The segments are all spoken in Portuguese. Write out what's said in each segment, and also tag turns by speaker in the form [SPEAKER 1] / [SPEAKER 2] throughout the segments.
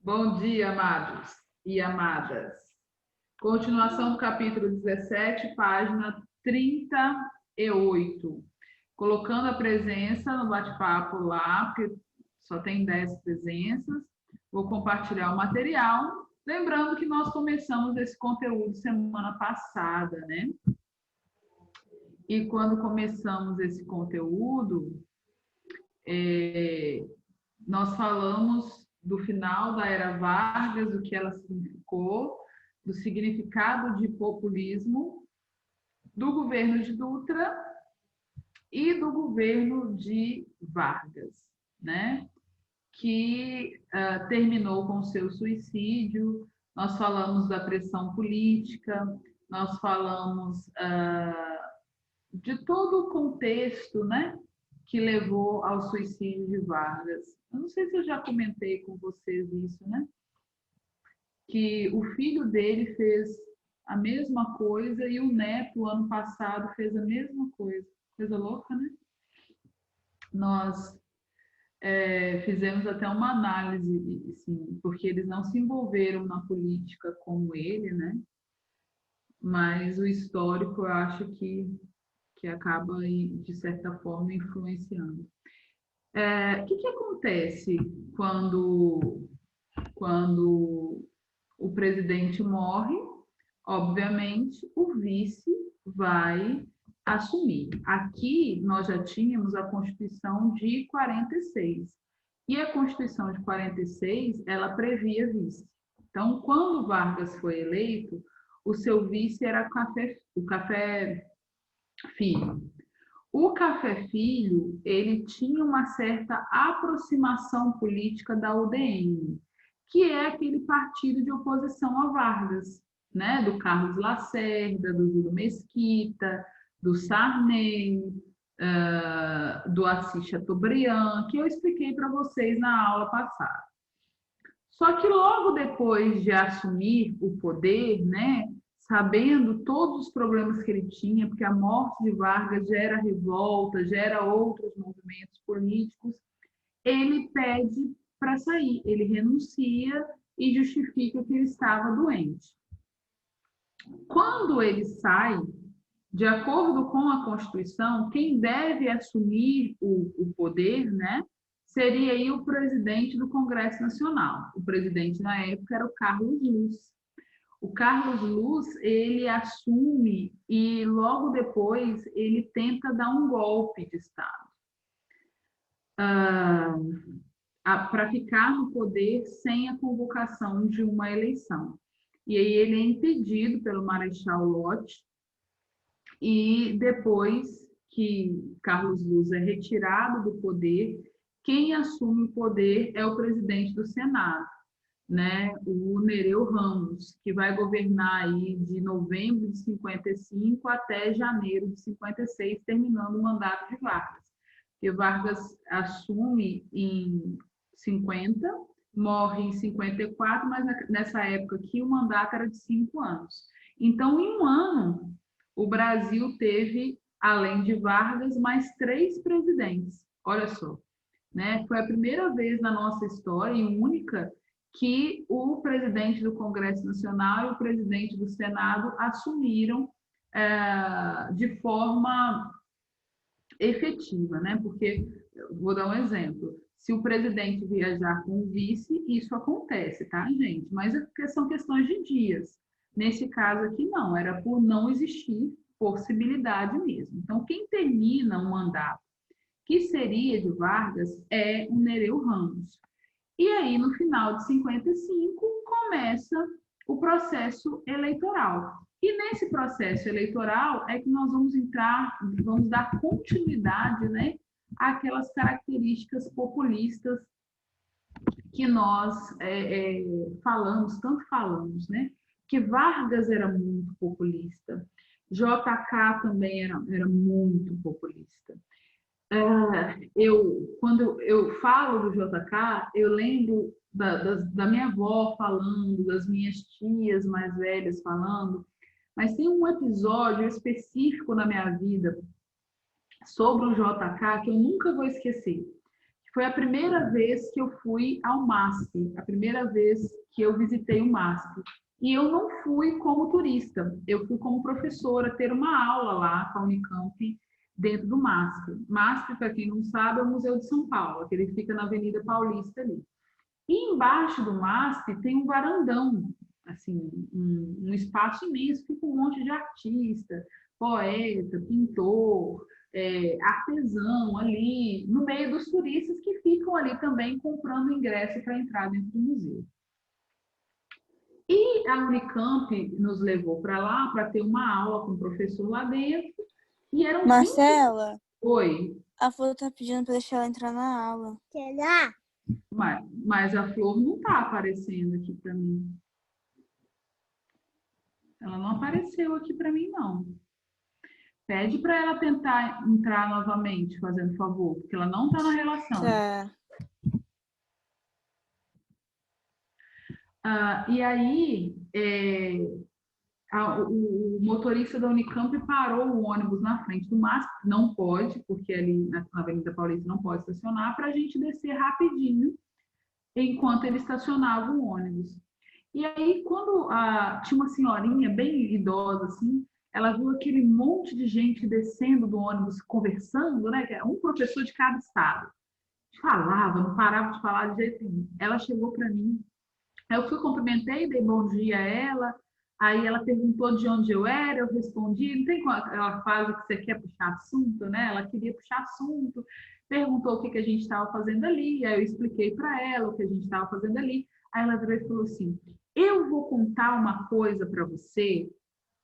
[SPEAKER 1] Bom dia, amados e amadas. Continuação do capítulo 17, página 38. Colocando a presença no bate-papo lá, porque só tem 10 presenças. Vou compartilhar o material. Lembrando que nós começamos esse conteúdo semana passada, né? E quando começamos esse conteúdo, nós falamos do final da era Vargas, do que ela significou, do significado de populismo, do governo de Dutra e do governo de Vargas, né? Que terminou com seu suicídio. Nós falamos da pressão política, nós falamos de todo o contexto, né, que levou ao suicídio de Vargas. Eu não sei se eu já comentei com vocês isso, né? Que o filho dele fez a mesma coisa e o neto, ano passado, fez a mesma coisa. Coisa louca, né? Nós fizemos até uma análise, assim, porque eles não se envolveram na política como ele, né? Mas o histórico, eu acho que acaba, de certa forma, influenciando. O que acontece quando o presidente morre? Obviamente, o vice vai assumir. Aqui nós já tínhamos a Constituição de 46. E a Constituição de 46, ela previa vice. Então, quando Vargas foi eleito, o seu vice era o Café Filho. O Café Filho, ele tinha uma certa aproximação política da UDN, que é aquele partido de oposição a Vargas, né? Do Carlos Lacerda, do Júlio Mesquita, do Sarney, do Assis Chateaubriand, que eu expliquei para vocês na aula passada. Só que logo depois de assumir o poder, né, sabendo todos os problemas que ele tinha, porque a morte de Vargas gera revolta, gera outros movimentos políticos, ele pede para sair, ele renuncia e justifica que ele estava doente. Quando ele sai, de acordo com a Constituição, quem deve assumir o poder, né, seria aí o presidente do Congresso Nacional. O presidente na época era o Carlos Luz. O Carlos Luz, ele assume e logo depois ele tenta dar um golpe de Estado para ficar no poder sem a convocação de uma eleição. E aí ele é impedido pelo Marechal Lott e depois que Carlos Luz é retirado do poder, quem assume o poder é o presidente do Senado, né, o Nereu Ramos, que vai governar aí de novembro de 55 até janeiro de 56, terminando o mandato de Vargas. Porque Vargas assume em 50, morre em 54, mas nessa época aqui o mandato era de 5 anos. Então, em um ano, o Brasil teve, além de Vargas, mais 3 presidentes. Olha só, né? Foi a primeira vez na nossa história, e única, que o presidente do Congresso Nacional e o presidente do Senado assumiram de forma efetiva, né? Porque, vou dar um exemplo, se o presidente viajar com o vice, isso acontece, tá, gente? Mas são questões de dias. Nesse caso aqui, não, era por não existir possibilidade mesmo. Então, quem termina um mandato que seria de Vargas é o Nereu Ramos. E aí, no final de 55, começa o processo eleitoral. E nesse processo eleitoral é que nós vamos dar continuidade, né, àquelas características populistas que nós tanto falamos, né? Que Vargas era muito populista, JK também era muito populista. Quando eu falo do JK, eu lembro da minha avó falando, das minhas tias mais velhas falando, mas tem um episódio específico na minha vida sobre o JK que eu nunca vou esquecer. foi a primeira vez que eu fui ao MASP, a primeira vez que eu visitei o MASP. E eu não fui como turista, eu fui como professora ter uma aula lá com a Unicamp dentro do MASP. MASP, para quem não sabe, é o Museu de São Paulo, que ele fica na Avenida Paulista ali. E embaixo do MASP tem um varandão, assim, um espaço imenso, fica um monte de artista, poeta, pintor, artesão ali, no meio dos turistas que ficam ali também comprando ingresso para entrar dentro do museu. E a Unicamp nos levou para lá para ter uma aula com o professor lá dentro, e eram 20...
[SPEAKER 2] Marcela,
[SPEAKER 1] Oi.
[SPEAKER 2] a Flor tá pedindo para deixar ela entrar na aula.
[SPEAKER 3] Será?
[SPEAKER 1] Mas a Flor não está aparecendo aqui para mim. Ela não apareceu aqui para mim, não. Pede para ela tentar entrar novamente, fazendo favor, porque ela não está na relação.
[SPEAKER 2] Tá.
[SPEAKER 1] E aí, o motorista da Unicamp parou o ônibus na frente do MASP, não pode, porque ali na Avenida Paulista não pode estacionar, para a gente descer rapidinho, enquanto ele estacionava o ônibus. E aí, quando tinha uma senhorinha bem idosa, assim, ela viu aquele monte de gente descendo do ônibus, conversando, né? Um professor de cada estado. Falava, não parava de falar de jeito nenhum. Ela chegou para mim, aí eu fui, cumprimentei, dei bom dia a ela, aí ela perguntou de onde eu era, eu respondi, não tem aquela fase que você quer puxar assunto, né? Ela queria puxar assunto, perguntou o que a gente estava fazendo ali, aí eu expliquei para ela o que a gente estava fazendo ali, aí ela virou e falou assim, eu vou contar uma coisa para você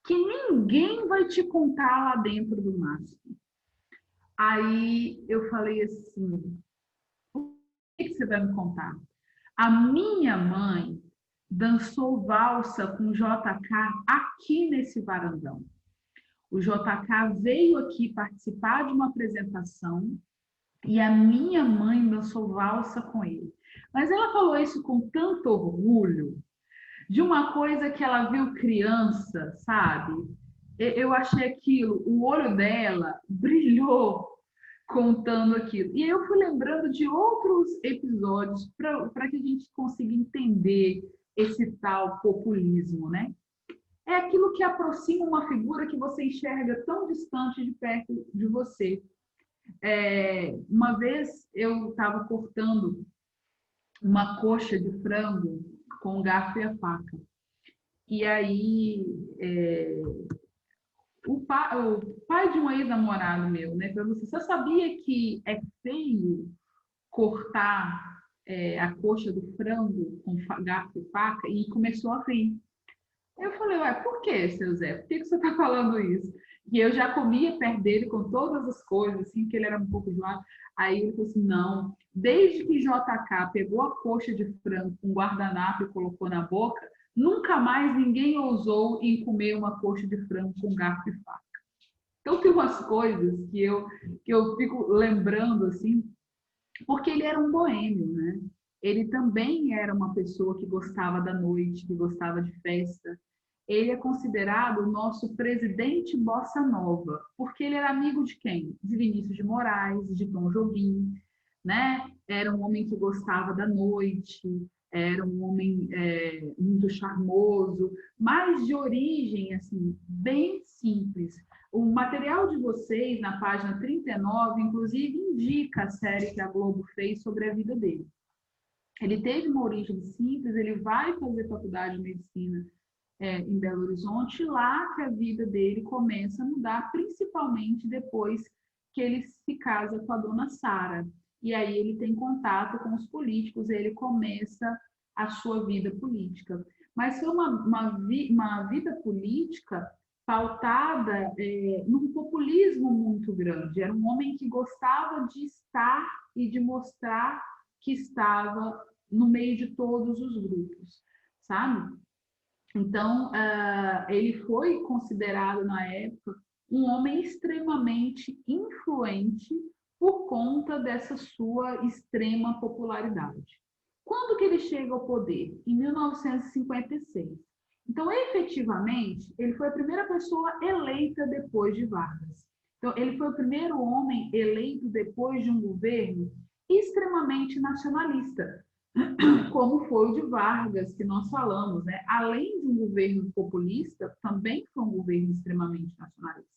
[SPEAKER 1] que ninguém vai te contar lá dentro do MASP. Aí eu falei assim, o que você vai me contar? A minha mãe dançou valsa com o JK aqui nesse varandão. O JK veio aqui participar de uma apresentação e a minha mãe dançou valsa com ele. Mas ela falou isso com tanto orgulho, de uma coisa que ela viu criança, sabe? Eu achei aquilo, o olho dela brilhou contando aquilo. E eu fui lembrando de outros episódios para que a gente consiga entender esse tal populismo, né? É aquilo que aproxima uma figura que você enxerga tão distante de perto de você. Uma vez eu estava cortando uma coxa de frango com o garfo e a faca. E aí, o pai de um ex-namorado meu, né, falou assim, você sabia que é feio cortar a coxa do frango com garfo e faca? E começou a rir. Eu falei, ué, por que, seu Zé? Por que você está falando isso? E eu já comia perto dele com todas as coisas, assim, que ele era um pouco enjoado. Aí ele falou assim, não, desde que JK pegou a coxa de frango com guardanapo e colocou na boca, nunca mais ninguém ousou em comer uma coxa de frango com garfo e faca. Então tem umas coisas que eu fico lembrando, assim, porque ele era um boêmio, né? Ele também era uma pessoa que gostava da noite, que gostava de festa. Ele é considerado o nosso presidente bossa nova, porque ele era amigo de quem? De Vinícius de Moraes, de Tom Jobim, né? Era um homem que gostava da noite, era um homem muito charmoso, mas de origem assim bem simples. O material de vocês, na página 39, inclusive, indica a série que a Globo fez sobre a vida dele. Ele teve uma origem simples, ele vai fazer faculdade de medicina em Belo Horizonte, lá que a vida dele começa a mudar, principalmente depois que ele se casa com a dona Sara. E aí ele tem contato com os políticos, ele começa a sua vida política. Mas foi uma vida política pautada num populismo muito grande. Era um homem que gostava de estar e de mostrar que estava no meio de todos os grupos, sabe? Então, ele foi considerado, na época, um homem extremamente influente por conta dessa sua extrema popularidade. Quando que ele chega ao poder? Em 1956. Então, efetivamente, ele foi a primeira pessoa eleita depois de Vargas. Então, ele foi o primeiro homem eleito depois de um governo extremamente nacionalista, como foi o de Vargas, que nós falamos, né? Além de um governo populista, também foi um governo extremamente nacionalista.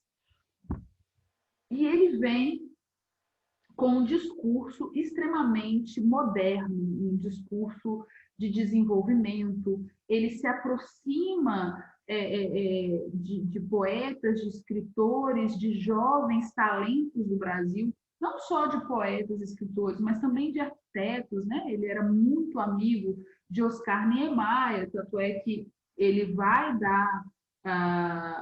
[SPEAKER 1] E ele vem com um discurso extremamente moderno, um discurso de desenvolvimento. Ele se aproxima de poetas, de escritores, de jovens talentos do Brasil, não só de poetas, escritores, mas também de arquitetos, né? Ele era muito amigo de Oscar Niemeyer, tanto é que ele vai dar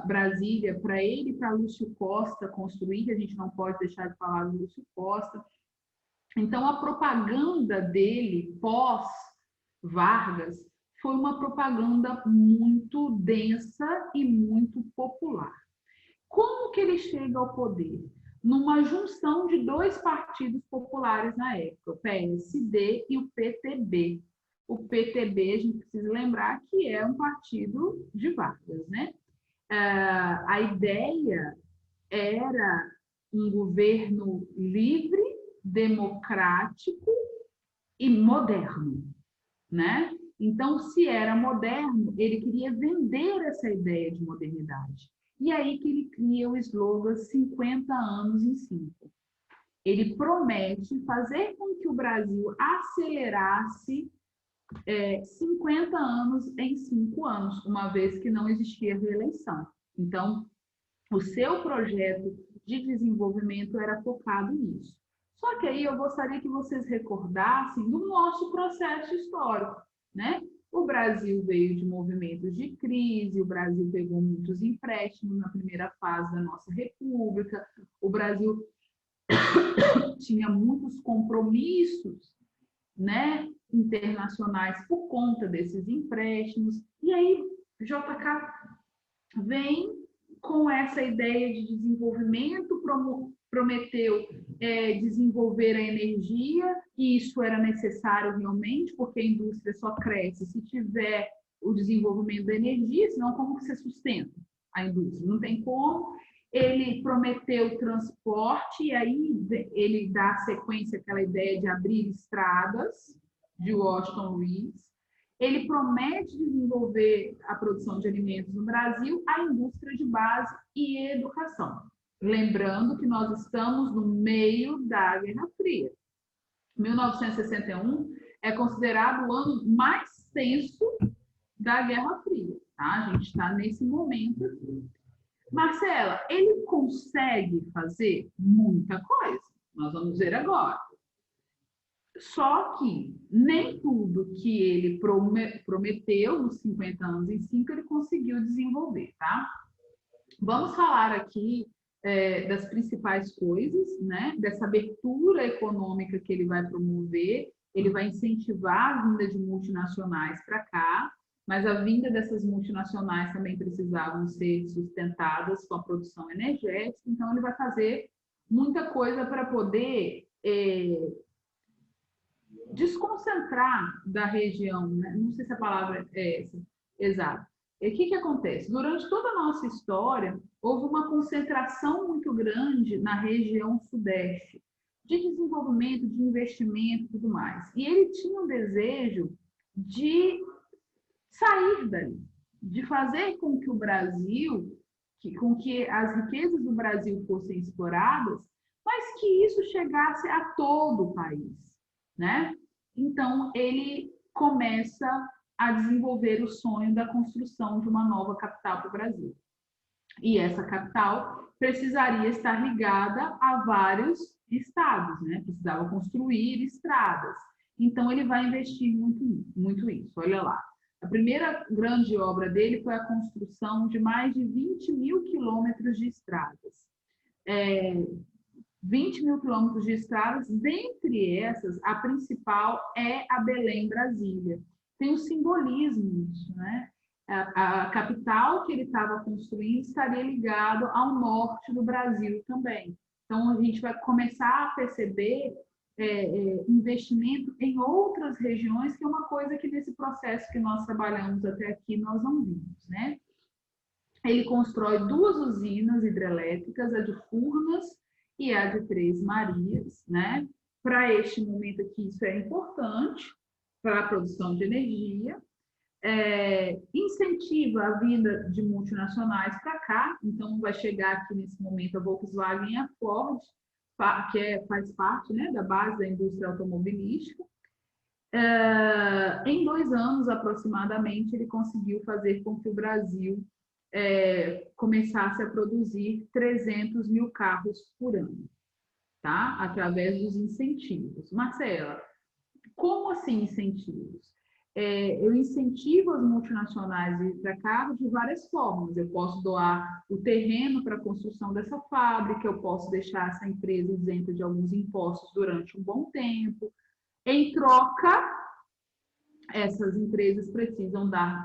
[SPEAKER 1] Brasília para ele e para Lúcio Costa construir, a gente não pode deixar de falar do Lúcio Costa. Então, a propaganda dele pós-Vargas foi uma propaganda muito densa e muito popular. Como que ele chega ao poder? Numa junção de dois partidos populares na época, o PSD e o PTB. O PTB, a gente precisa lembrar que é um partido de Vargas, né? A ideia era um governo livre, democrático e moderno, né? Então, se era moderno, ele queria vender essa ideia de modernidade. E aí que ele cria o slogan 50 anos em 5. Ele promete fazer com que o Brasil acelerasse 50 anos em 5 anos, uma vez que não existia reeleição. Então, o seu projeto de desenvolvimento era focado nisso. Só que aí eu gostaria que vocês recordassem do nosso processo histórico, né? O Brasil veio de movimentos de crise, o Brasil pegou muitos empréstimos na primeira fase da nossa república, o Brasil tinha muitos compromissos, né, internacionais por conta desses empréstimos. E aí, JK vem com essa ideia de desenvolvimento, prometeu desenvolver a energia, e isso era necessário realmente, porque a indústria só cresce se tiver o desenvolvimento da energia, senão como você sustenta a indústria? Não tem como. Ele prometeu transporte, e aí ele dá sequência àquela ideia de abrir estradas de Washington Luiz. Ele promete desenvolver a produção de alimentos no Brasil, a indústria de base e educação. Lembrando que nós estamos no meio da Guerra Fria. 1961 é considerado o ano mais tenso da Guerra Fria. Tá? A gente está nesse momento aqui. Marcela, ele consegue fazer muita coisa. Nós vamos ver agora. Só que nem tudo que ele prometeu nos 50 anos em 5 ele conseguiu desenvolver, tá? Vamos falar aqui das principais coisas, né? Dessa abertura econômica que ele vai promover. Ele vai incentivar a vinda de multinacionais para cá, mas a vinda dessas multinacionais também precisavam ser sustentadas com a produção energética, então ele vai fazer muita coisa para poder desconcentrar da região, né? Não sei se a palavra é essa, exato. E o que acontece? Durante toda a nossa história, houve uma concentração muito grande na região sudeste, de desenvolvimento, de investimento e tudo mais. E ele tinha um desejo de sair dali, de fazer com que o Brasil, com que as riquezas do Brasil fossem exploradas, mas que isso chegasse a todo o país, né? Então, ele começa a desenvolver o sonho da construção de uma nova capital para o Brasil. E essa capital precisaria estar ligada a vários estados, né? Precisava construir estradas. Então, ele vai investir muito isso. Olha lá. A primeira grande obra dele foi a construção de mais de 20 mil quilômetros de estradas. 20 mil quilômetros de estradas, dentre essas, a principal é a Belém-Brasília. Tem um simbolismo nisso, né? A capital que ele estava construindo estaria ligado ao norte do Brasil também. Então, a gente vai começar a perceber investimento em outras regiões, que é uma coisa que nesse processo que nós trabalhamos até aqui nós não vimos, né? Ele constrói 2 usinas hidrelétricas, a de Furnas e a de Três Marias, né? para este momento aqui, isso é importante para a produção de energia. Incentiva a vinda de multinacionais para cá, então vai chegar aqui nesse momento a Volkswagen e a Ford, que faz parte, né, da base da indústria automobilística. Em 2 anos, aproximadamente, ele conseguiu fazer com que o Brasil começasse a produzir 300 mil carros por ano, tá? Através dos incentivos. Marcela, como assim incentivos? Eu incentivo as multinacionais a ir para cá de várias formas. Eu posso doar o terreno para a construção dessa fábrica, eu posso deixar essa empresa isenta de alguns impostos durante um bom tempo. Em troca, essas empresas precisam dar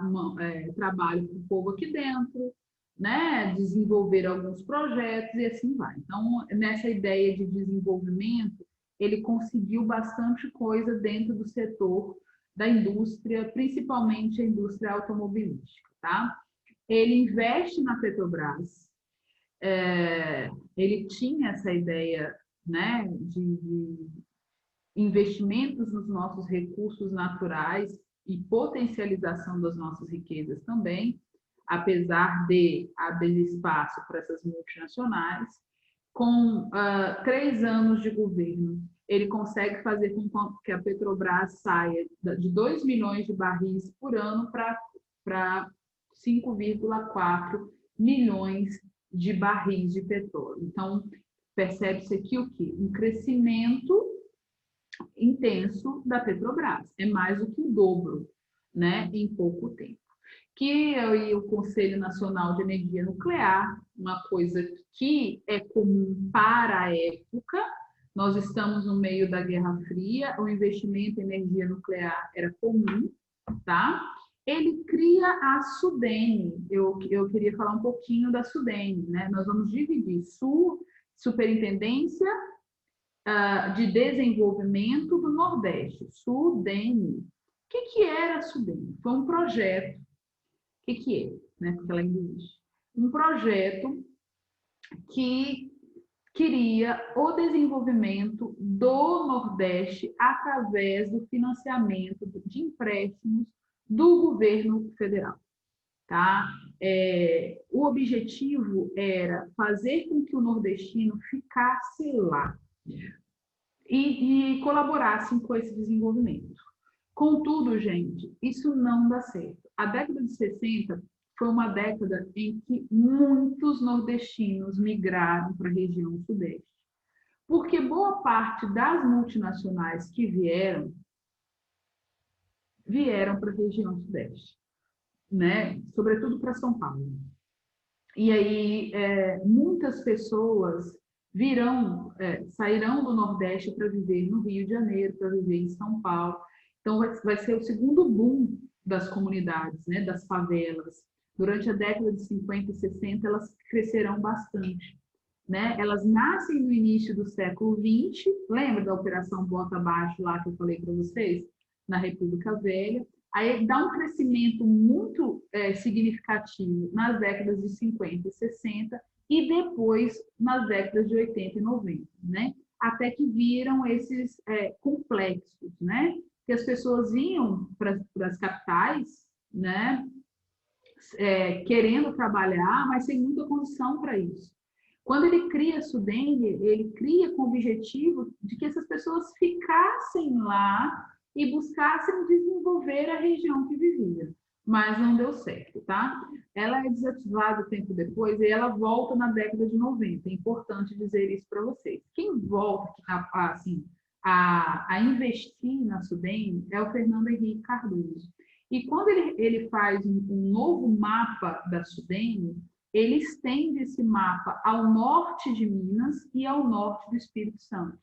[SPEAKER 1] trabalho para o povo aqui dentro, né? Desenvolver alguns projetos e assim vai. Então, nessa ideia de desenvolvimento, ele conseguiu bastante coisa dentro do setor da indústria, principalmente a indústria automobilística, tá? Ele investe na Petrobras, ele tinha essa ideia, né, de investimentos nos nossos recursos naturais e potencialização das nossas riquezas também, apesar de haver espaço para essas multinacionais. Com 3 anos de governo, ele consegue fazer com que a Petrobras saia de 2 milhões de barris por ano para 5,4 milhões de barris de petróleo. Então, percebe-se aqui o quê? Um crescimento intenso da Petrobras, é mais do que o dobro, né, em pouco tempo. Que aí o Conselho Nacional de Energia Nuclear, uma coisa que é comum para a época, nós estamos no meio da Guerra Fria, o investimento em energia nuclear era comum, tá? Ele cria a SUDENE, eu queria falar um pouquinho da SUDENE, né? Nós vamos dividir Superintendência de Desenvolvimento do Nordeste, SUDENE. O que era a SUDENE? Foi um projeto. O que é? Né? Porque ela ainda existe. Um projeto que queria o desenvolvimento do Nordeste através do financiamento de empréstimos do governo federal. Tá? O objetivo era fazer com que o nordestino ficasse lá e colaborassem com esse desenvolvimento. Contudo, gente, isso não dá certo. A década de 60 foi uma década em que muitos nordestinos migraram para a região sudeste, porque boa parte das multinacionais que vieram para a região sudeste, né? Sobretudo para São Paulo. E aí, muitas pessoas sairão do Nordeste para viver no Rio de Janeiro, para viver em São Paulo. Então, vai ser o segundo boom das comunidades, né, das favelas. Durante a década de 50 e 60, elas crescerão bastante. Né? Elas nascem no início do século XX, lembra da Operação Bota Abaixo lá que eu falei para vocês? Na República Velha. Aí dá um crescimento muito significativo nas décadas de 50 e 60 e depois nas décadas de 80 e 90, né? Até que viram esses complexos, né? Que as pessoas iam para as capitais, né? Querendo trabalhar, mas sem muita condição para isso. Quando ele cria a SUDENE, ele cria com o objetivo de que essas pessoas ficassem lá e buscassem desenvolver a região que vivia. Mas não deu certo, tá? Ela é desativada tempo depois e ela volta na década de 90. É importante dizer isso para vocês. Quem volta assim, a investir na SUDENE é o Fernando Henrique Cardoso. E quando ele faz um novo mapa da SUDENE, ele estende esse mapa ao norte de Minas e ao norte do Espírito Santo,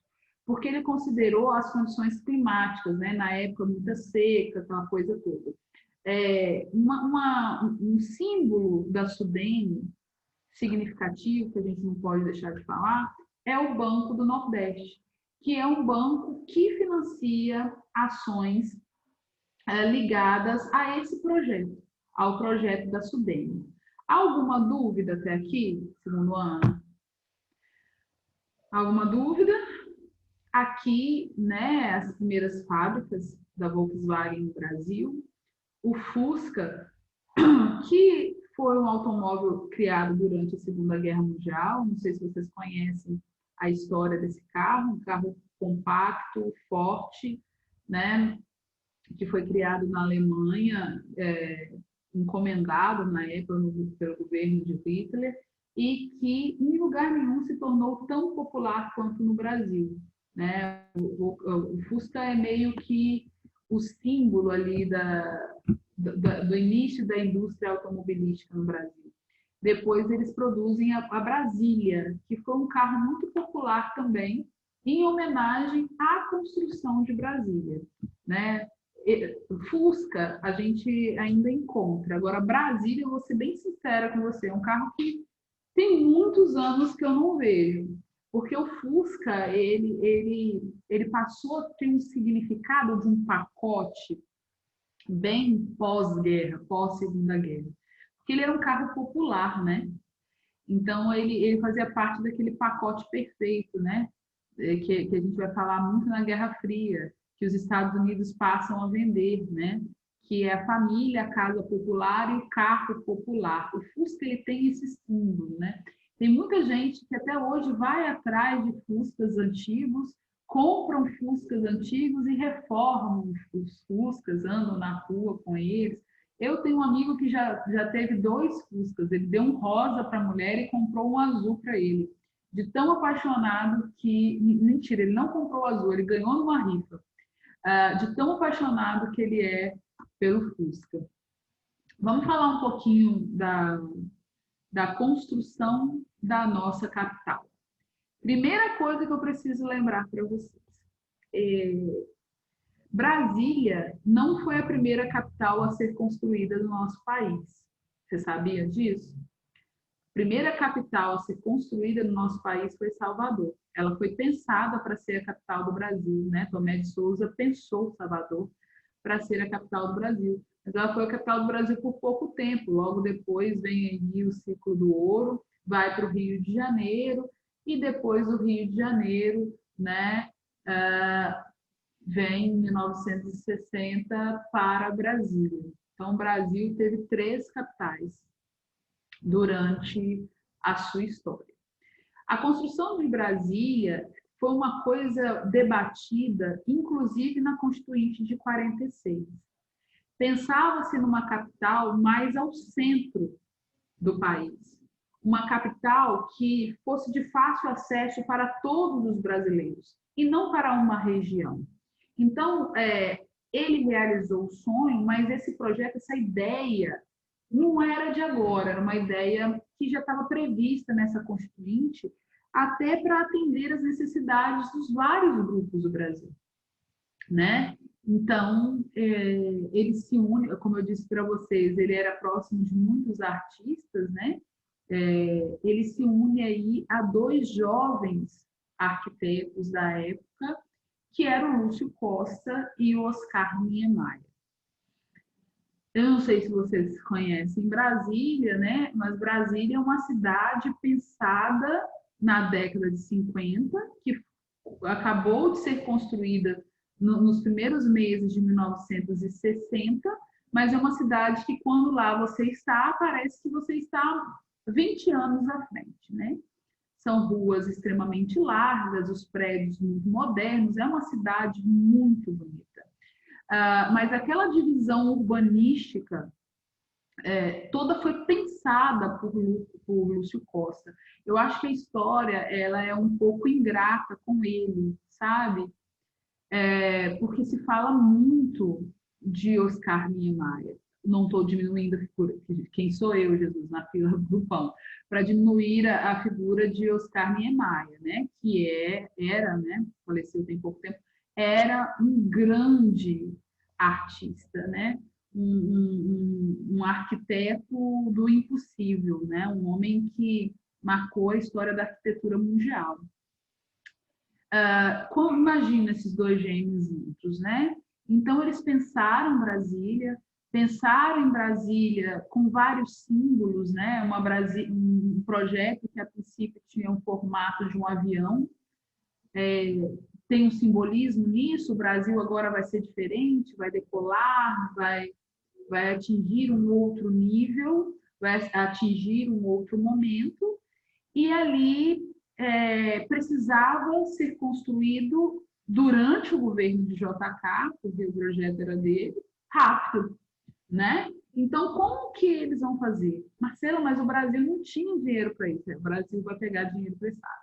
[SPEAKER 1] porque ele considerou as condições climáticas, né? Na época, muita seca, aquela coisa toda. Um símbolo da SUDENE, significativo, que a gente não pode deixar de falar, é o Banco do Nordeste, que é um banco que financia ações ligadas a esse projeto, ao projeto da SUDENE. Alguma dúvida até aqui, segundo a Ana? Alguma dúvida? aqui, né, as primeiras fábricas da Volkswagen no Brasil, o Fusca, que foi um automóvel criado durante a Segunda Guerra Mundial. Não sei se vocês conhecem a história desse carro, um carro compacto, forte, né, que foi criado na Alemanha, encomendado na época pelo governo de Hitler, e que em lugar nenhum se tornou tão popular quanto no Brasil, né? O Fusca é meio que o símbolo ali do início da indústria automobilística no Brasil. Depois eles produzem a Brasília, que foi um carro muito popular também, em homenagem à construção de Brasília, né? Fusca a gente ainda encontra. Agora, Brasília, eu vou ser bem sincera com você, é um carro que tem muitos anos que eu não vejo. Porque o Fusca, ele passou a ter um significado de um pacote bem pós-guerra, pós-segunda guerra. Porque ele era um carro popular, né? Então, ele fazia parte daquele pacote perfeito, né? Que a gente vai falar muito na Guerra Fria, que os Estados Unidos passam a vender, né? Que é a família, a casa popular e o carro popular. O Fusca, ele tem esse símbolo, né? Tem muita gente que até hoje vai atrás de Fuscas antigos, compram Fuscas antigos e reformam os Fuscas, andam na rua com eles. Eu tenho um amigo que já teve 2 Fuscas. Ele deu um rosa para a mulher e comprou um azul para ele. De tão apaixonado que... Mentira, ele não comprou o azul, ele ganhou numa rifa. De tão apaixonado que ele é pelo Fusca. Vamos falar um pouquinho da construção da nossa capital. Primeira coisa que eu preciso lembrar para vocês. Brasília não foi a primeira capital a ser construída no nosso país. Você sabia disso? A primeira capital a ser construída no nosso país foi Salvador. Ela foi pensada para ser a capital do Brasil, né? Tomé de Souza pensou Salvador para ser a capital do Brasil. Mas ela foi a capital do Brasil por pouco tempo. Logo depois vem aí o ciclo do ouro, vai para o Rio de Janeiro, e depois do Rio de Janeiro, né, vem em 1960 para Brasília. Então, o Brasil teve 3 capitais durante a sua história. A construção de Brasília foi uma coisa debatida, inclusive na Constituinte de 46. Pensava-se numa capital mais ao centro do país, uma capital que fosse de fácil acesso para todos os brasileiros e não para uma região. Então, ele realizou o sonho, mas esse projeto, essa ideia, não era de agora, era uma ideia que já estava prevista nessa Constituinte, até para atender as necessidades dos vários grupos do Brasil, né? Então, ele se une, como eu disse para vocês, ele era próximo de muitos artistas, né? Ele se une aí a 2 jovens arquitetos da época, que eram o Lúcio Costa e o Oscar Niemeyer. Eu não sei se vocês conhecem Brasília, né? Mas Brasília é uma cidade pensada na década de 50, que acabou de ser construída nos primeiros meses de 1960, mas é uma cidade que, quando lá você está, parece que você está 20 anos à frente, né? São ruas extremamente largas, os prédios muito modernos, é uma cidade muito bonita. Mas aquela divisão urbanística toda foi pensada por Lúcio Costa. Eu acho que a história ela é um pouco ingrata com ele, sabe? Porque se fala muito de Oscar Niemeyer. Não estou diminuindo a figura, quem sou eu, Jesus, na fila do pão, para diminuir a figura de Oscar Niemeyer, né? Que era, né? Faleceu tem pouco tempo, era um grande artista, né? Um arquiteto do impossível, né? Um homem que marcou a história da arquitetura mundial. Imagina esses 2 gêmeos juntos, né? Então, eles pensaram em Brasília com vários símbolos, né? Um projeto que, a princípio, tinha um formato de um avião, tem um simbolismo nisso, o Brasil agora vai ser diferente, vai decolar, vai atingir um outro nível, vai atingir um outro momento, e ali precisava ser construído durante o governo de JK, porque o projeto era dele, rápido, né? Então, como que eles vão fazer? Marcela, mas o Brasil não tinha dinheiro para isso. O Brasil vai pegar dinheiro emprestado.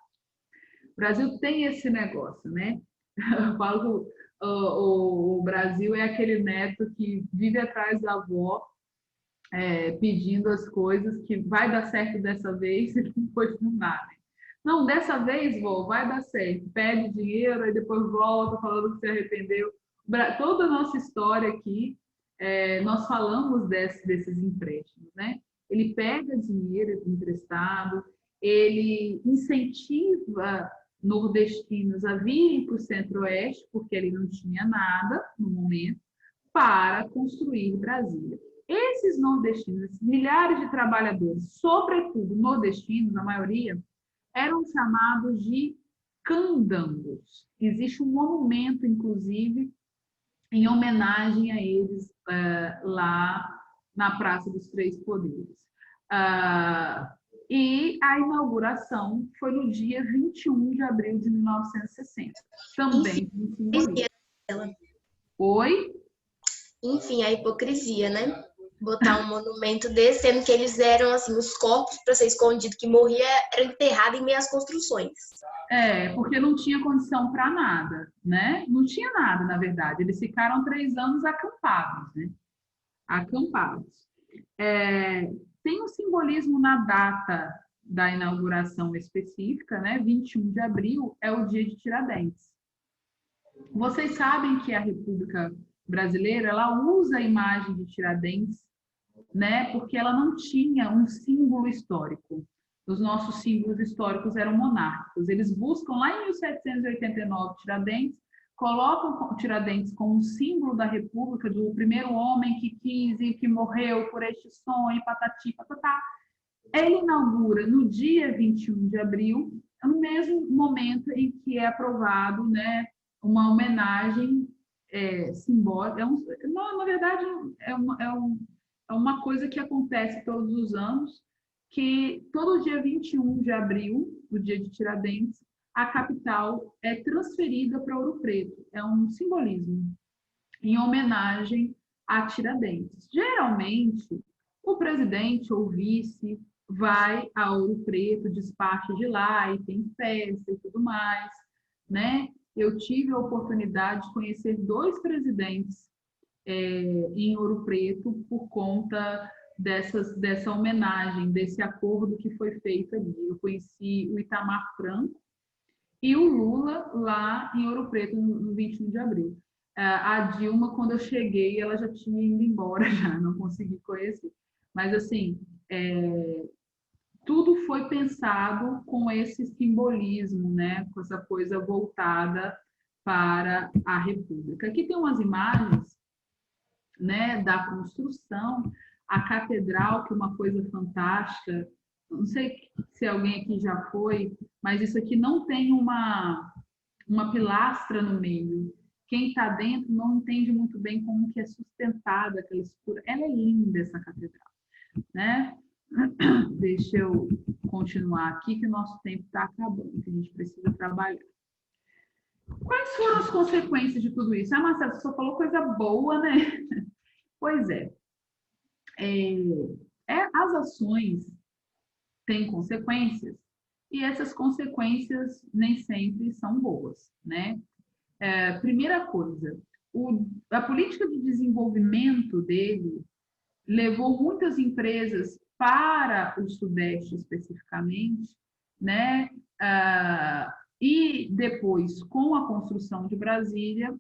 [SPEAKER 1] O Brasil tem esse negócio, né? Eu falo que o Brasil é aquele neto que vive atrás da avó, pedindo as coisas, que vai dar certo dessa vez, e depois não dá, né? Não, dessa vez, vó, vai dar certo. Pede dinheiro, aí depois volta falando que se arrependeu. Toda a nossa história aqui, nós falamos desses empréstimos, né? Ele pega dinheiro emprestado, ele incentiva nordestinos a virem para o Centro-Oeste, porque ele não tinha nada no momento, para construir Brasília. Esses nordestinos, milhares de trabalhadores, sobretudo nordestinos, a maioria, eram chamados de candangos. Existe um monumento, inclusive, em homenagem a eles lá na Praça dos Três Poderes. E a inauguração foi no dia 21 de abril de 1960. Também com simbolismo. Oi?
[SPEAKER 3] Enfim, a hipocrisia, né? Botar um monumento desse, sendo que eles eram, assim, os corpos para ser escondido, que morria, era enterrado em meio às construções.
[SPEAKER 1] Porque não tinha condição para nada, né? Não tinha nada, na verdade. Eles ficaram 3 anos acampados, né? Acampados. Tem um simbolismo na data da inauguração específica, né? 21 de abril é o dia de Tiradentes. Vocês sabem que a República Brasileira, ela usa a imagem de Tiradentes, né? Porque ela não tinha um símbolo histórico. Os nossos símbolos históricos eram monárquicos. Eles buscam lá em 1789 Tiradentes, colocam Tiradentes como um símbolo da República, do primeiro homem que quis e que morreu por este sonho, patati, patatá. Ele inaugura no dia 21 de abril, no mesmo momento em que é aprovado, né, uma homenagem simbólica. Na verdade, é uma coisa que acontece todos os anos, que todo dia 21 de abril, o dia de Tiradentes, a capital é transferida para Ouro Preto. É um simbolismo em homenagem a Tiradentes. Geralmente, o presidente ou vice vai a Ouro Preto, despacha de lá e tem festa e tudo mais, né? Eu tive a oportunidade de conhecer 2 presidentes em Ouro Preto por conta dessa homenagem, desse acordo que foi feito ali. Eu conheci o Itamar Franco e o Lula lá em Ouro Preto no 21 de abril. A Dilma, quando eu cheguei, ela já tinha ido embora, já não consegui conhecer. Mas, assim, tudo foi pensado com esse simbolismo, né? Com essa coisa voltada para a República. Aqui tem umas imagens, né, da construção, a catedral, que é uma coisa fantástica. Não sei se alguém aqui já foi, mas isso aqui não tem uma pilastra no meio. Quem está dentro não entende muito bem como que é sustentada aquela estrutura. Ela é linda, essa catedral, né? Deixa eu continuar aqui, que o nosso tempo está acabando, que a gente precisa trabalhar. Quais foram as consequências de tudo isso? Marcela, você só falou coisa boa, né? Pois as ações têm consequências, e essas consequências nem sempre são boas, né? Primeira coisa, a política de desenvolvimento dele levou muitas empresas para o Sudeste especificamente, né? E depois, com a construção de Brasília,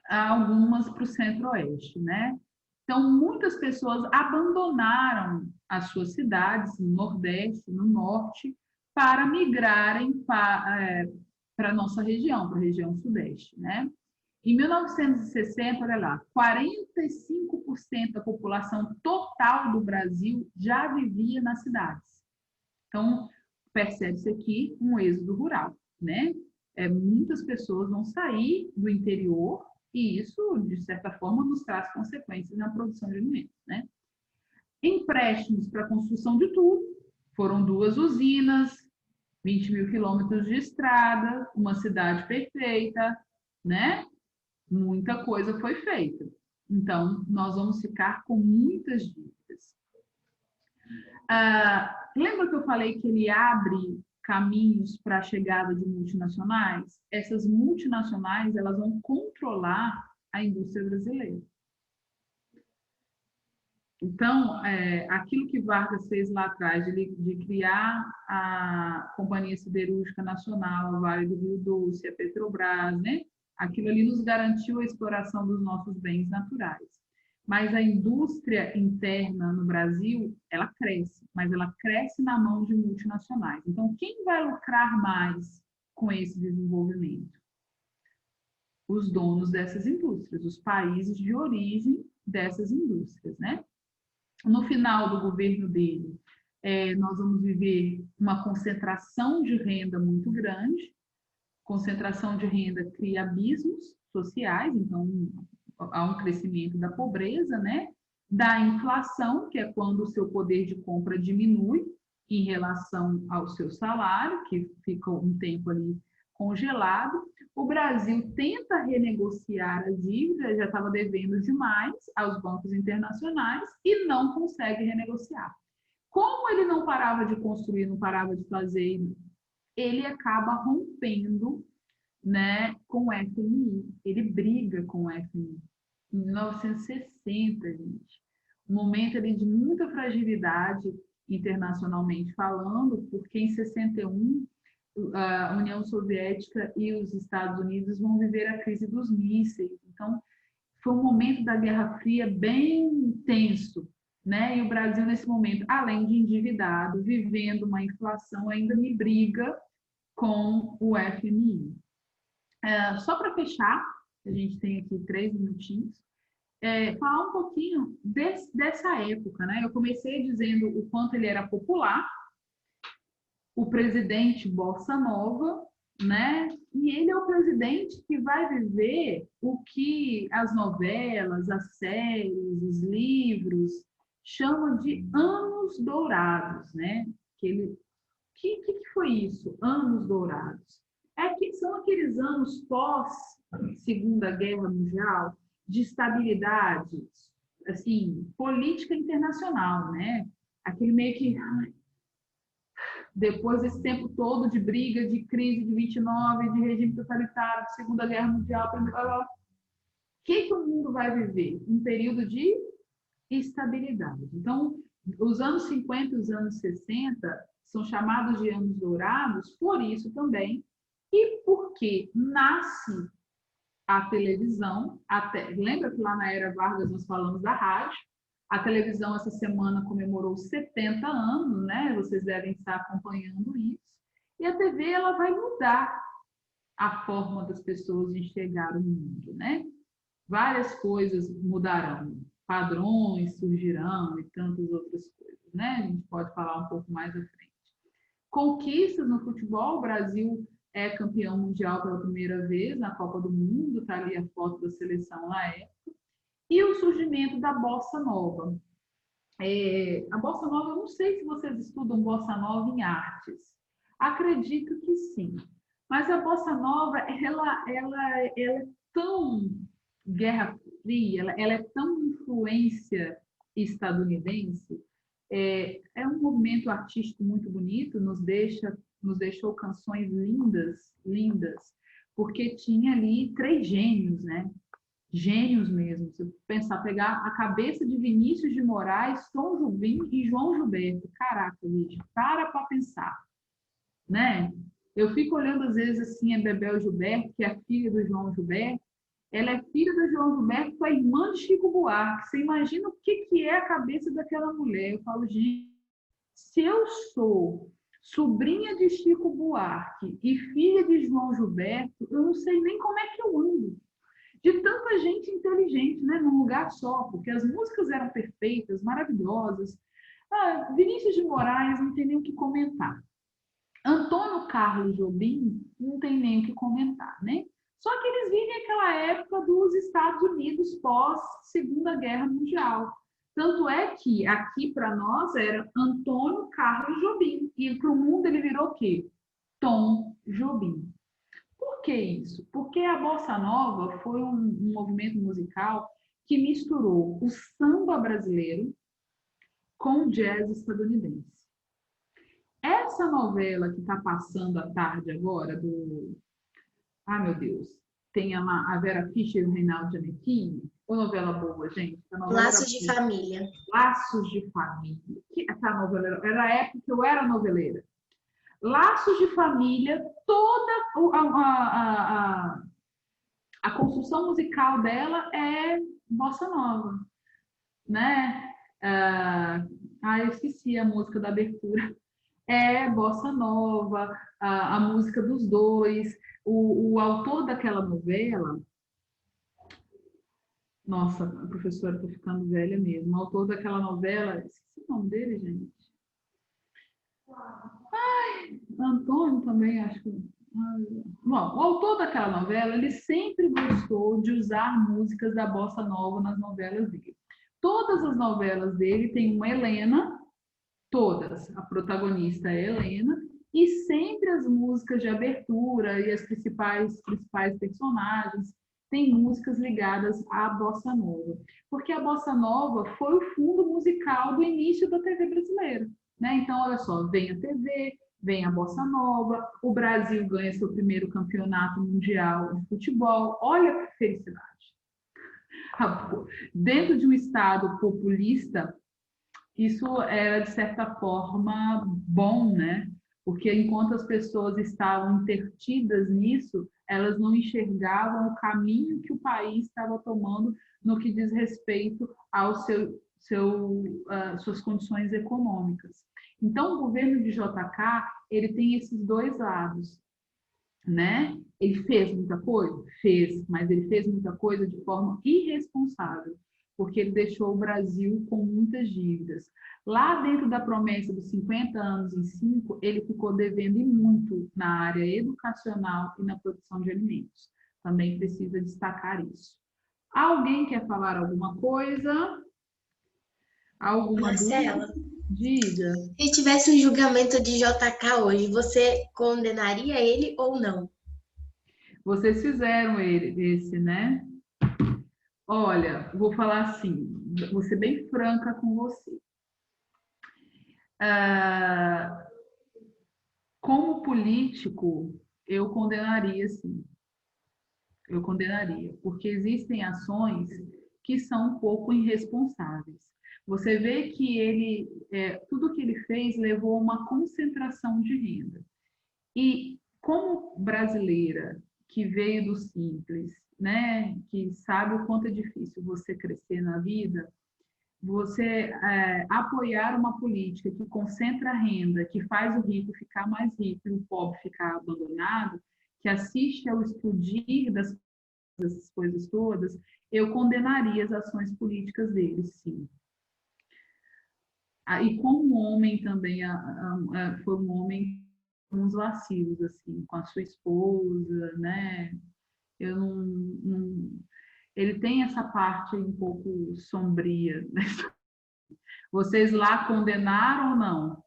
[SPEAKER 1] algumas para o Centro-Oeste, né? Então, muitas pessoas abandonaram as suas cidades no Nordeste, no Norte, para migrarem para a nossa região, para a região Sudeste, né? Em 1960, olha lá, 45% da população total do Brasil já vivia nas cidades. Então, percebe-se aqui um êxodo rural, né? muitas pessoas vão sair do interior e isso, de certa forma, nos traz consequências na produção de alimentos, né? Empréstimos para a construção de tudo. Foram 2 usinas, 20 mil quilômetros de estrada, uma cidade perfeita, né? Muita coisa foi feita. Então, nós vamos ficar com muitas dívidas. Lembra que eu falei que ele abre caminhos para a chegada de multinacionais? Essas multinacionais, elas vão controlar a indústria brasileira. Então, aquilo que Vargas fez lá atrás, de criar a Companhia Siderúrgica Nacional, a Vale do Rio Doce, a Petrobras, né? Aquilo ali nos garantiu a exploração dos nossos bens naturais. Mas a indústria interna no Brasil, ela cresce, mas ela cresce na mão de multinacionais. Então, quem vai lucrar mais com esse desenvolvimento? Os donos dessas indústrias, os países de origem dessas indústrias, né? No final do governo dele, nós vamos viver uma concentração de renda muito grande. Concentração de renda cria abismos sociais, então há um crescimento da pobreza, né? Da inflação, que é quando o seu poder de compra diminui em relação ao seu salário, que fica um tempo ali congelado. O Brasil tenta renegociar a dívida, já estava devendo demais aos bancos internacionais e não consegue renegociar. Como ele não parava de construir, não parava de fazer, ele acaba rompendo, né, com o FMI. Ele briga com o FMI. Em 1960, gente. Um momento ali de muita fragilidade internacionalmente falando, porque em 61 a União Soviética e os Estados Unidos vão viver a crise dos mísseis. Então, foi um momento da Guerra Fria bem tenso, né? E o Brasil, nesse momento, além de endividado, vivendo uma inflação, ainda me briga com o FMI. Só para fechar, a gente tem aqui 3 minutinhos, falar um pouquinho dessa época, né? Eu comecei dizendo o quanto ele era popular, o presidente Bossa Nova, né? E ele é o presidente que vai viver o que as novelas, as séries, os livros chamam de anos dourados, né? Que foi isso? Anos dourados. São aqueles anos pós Segunda Guerra Mundial de estabilidade, assim, política internacional, né? Aquele meio que depois desse tempo todo de briga, de crise de 29, de regime totalitário, de Segunda Guerra Mundial, o que o mundo vai viver? Um período de estabilidade. Então, os anos 50 e os anos 60 são chamados de anos dourados por isso também, e porque nasce a televisão, lembra que lá na era Vargas nós falamos da rádio, a televisão essa semana comemorou 70 anos, né? Vocês devem estar acompanhando isso. E a TV ela vai mudar a forma das pessoas enxergar o mundo, né? Várias coisas mudarão, padrões surgirão e tantas outras coisas, né? A gente pode falar um pouco mais à frente. Conquistas no futebol, o Brasil é campeão mundial pela primeira vez na Copa do Mundo, está ali a foto da seleção na época. E o surgimento da Bossa Nova. A Bossa Nova, eu não sei se vocês estudam Bossa Nova em artes. Acredito que sim. Mas a Bossa Nova, ela é tão Guerra Fria, ela é tão influência estadunidense. É um movimento artístico muito bonito, nos deixou canções lindas, lindas, porque tinha ali 3 gênios, né? Gênios mesmo. Se pensar, pegar a cabeça de Vinícius de Moraes, Tom Jobim e João Gilberto. Caraca, gente, para pensar, né? Eu fico olhando às vezes assim a Bebel Gilberto, que é a filha do João Gilberto. Ela é filha do João Gilberto, com a irmã de Chico Buarque. Você imagina o que é a cabeça daquela mulher? Eu falo, gente, se eu sou sobrinha de Chico Buarque e filha de João Gilberto, eu não sei nem como é que eu ando. De tanta gente inteligente, né, num lugar só, porque as músicas eram perfeitas, maravilhosas. Vinícius de Moraes, não tem nem o que comentar. Antônio Carlos Jobim não tem nem o que comentar, né? Só que eles vivem aquela época dos Estados Unidos pós-Segunda Guerra Mundial. Tanto é que aqui para nós era Antônio Carlos Jobim. E para o mundo ele virou o quê? Tom Jobim. Por que isso? Porque a Bossa Nova foi um movimento musical que misturou o samba brasileiro com o jazz estadunidense. Essa novela que está passando à tarde agora, Ah, meu Deus, tem a Vera Fischer e o Reinaldo Giannettini, ou novela boa, gente?
[SPEAKER 3] Laços de Família.
[SPEAKER 1] Laços de Família. Essa novela era a época que eu era noveleira. Laços de Família, toda a construção musical dela é bossa nova, né? Eu esqueci a música da abertura. É bossa nova, a música dos dois. O autor daquela novela, nossa, a professora está ficando velha mesmo. O autor daquela novela, esqueci o nome dele, gente. Antônio também, acho que. Bom, o autor daquela novela, ele sempre gostou de usar músicas da bossa nova nas novelas dele. Todas as novelas dele têm uma Helena, todas. A protagonista é Helena, e sempre as músicas de abertura e as principais personagens têm músicas ligadas à bossa nova. Porque a bossa nova foi o fundo musical do início da TV brasileira, né? Então, olha só, vem a TV, vem a bossa nova, o Brasil ganha seu primeiro campeonato mundial de futebol. Olha que felicidade. Dentro de um estado populista, isso era, de certa forma, bom, né? Porque enquanto as pessoas estavam intertidas nisso, elas não enxergavam o caminho que o país estava tomando no que diz respeito aos suas condições econômicas. Então, o governo de JK, ele tem esses dois lados, né? Ele fez muita coisa? Fez, mas ele fez muita coisa de forma irresponsável, porque ele deixou o Brasil com muitas dívidas. Lá dentro da promessa dos 50 anos em 5, ele ficou devendo e muito na área educacional e na produção de alimentos. Também precisa destacar isso. Alguém quer falar alguma coisa? Alguma
[SPEAKER 3] Marcela,
[SPEAKER 1] dúvida? Diga.
[SPEAKER 3] se tivesse um julgamento de JK hoje, você condenaria ele ou não?
[SPEAKER 1] Vocês fizeram esse, né? Olha, vou falar assim, vou ser bem franca com você. Como político, eu condenaria, sim. Eu condenaria, porque existem ações que são um pouco irresponsáveis. Você vê que ele, tudo que ele fez levou a uma concentração de renda. E como brasileira que veio do simples, né, que sabe o quanto é difícil você crescer na vida, você apoiar uma política que concentra a renda, que faz o rico ficar mais rico e o pobre ficar abandonado, que assiste ao explodir dessas coisas todas, eu condenaria as ações políticas deles, sim. E como homem também, foi um homem com uns vacilos, assim, com a sua esposa, né? Eu não, ele tem essa parte um pouco sombria, né? Vocês lá condenaram ou não?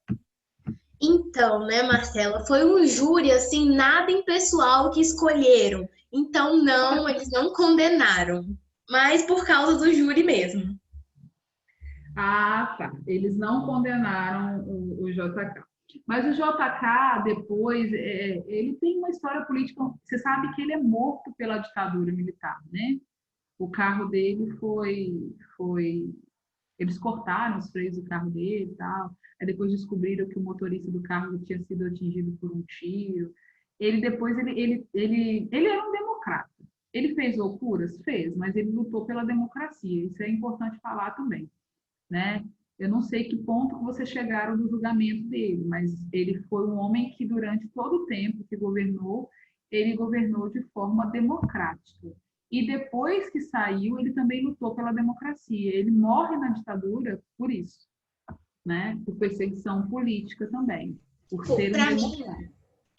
[SPEAKER 3] Então, né, Marcela, foi um júri, assim, nada impessoal que escolheram. Então, não, eles não condenaram, mas por causa do júri mesmo.
[SPEAKER 1] Ah, tá. Eles não condenaram o JK. Mas o JK, depois, ele tem uma história política. Você sabe que ele é morto pela ditadura militar, né? O carro dele foi eles cortaram os freios do carro dele e tal. Aí depois descobriram que o motorista do carro tinha sido atingido por um tiro. Ele depois, ele era um democrata. Ele fez loucuras? Fez, mas ele lutou pela democracia. Isso é importante falar também, né? Eu não sei que ponto que vocês chegaram no julgamento dele, mas ele foi um homem que durante todo o tempo que governou, ele governou de forma democrática. E depois que saiu, ele também lutou pela democracia. Ele morre na ditadura por isso, né? Por perseguição política também. Por
[SPEAKER 3] Pô,
[SPEAKER 1] ser um
[SPEAKER 3] pra mim,
[SPEAKER 1] democrata.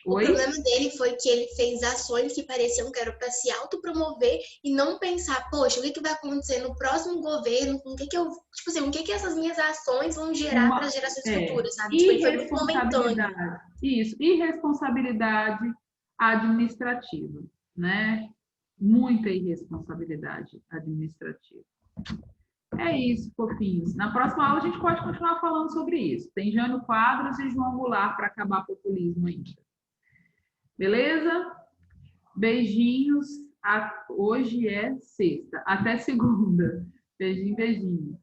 [SPEAKER 3] o
[SPEAKER 1] Oi?
[SPEAKER 3] problema dele foi que ele fez ações que pareciam que eram para se autopromover e não pensar, poxa, o que vai acontecer no próximo governo, com o que eu, tipo assim, o que essas minhas ações vão gerar para as gerações futuras, sabe? Tipo, ele foi muito momentâneo.
[SPEAKER 1] Isso, irresponsabilidade administrativa, né? Muita irresponsabilidade administrativa. É isso, fofinhos. Na próxima aula a gente pode continuar falando sobre isso. Tem Jânio Quadros e João Goulart para acabar populismo ainda. Beleza? Beijinhos. Hoje é sexta. Até segunda. Beijinho, beijinho.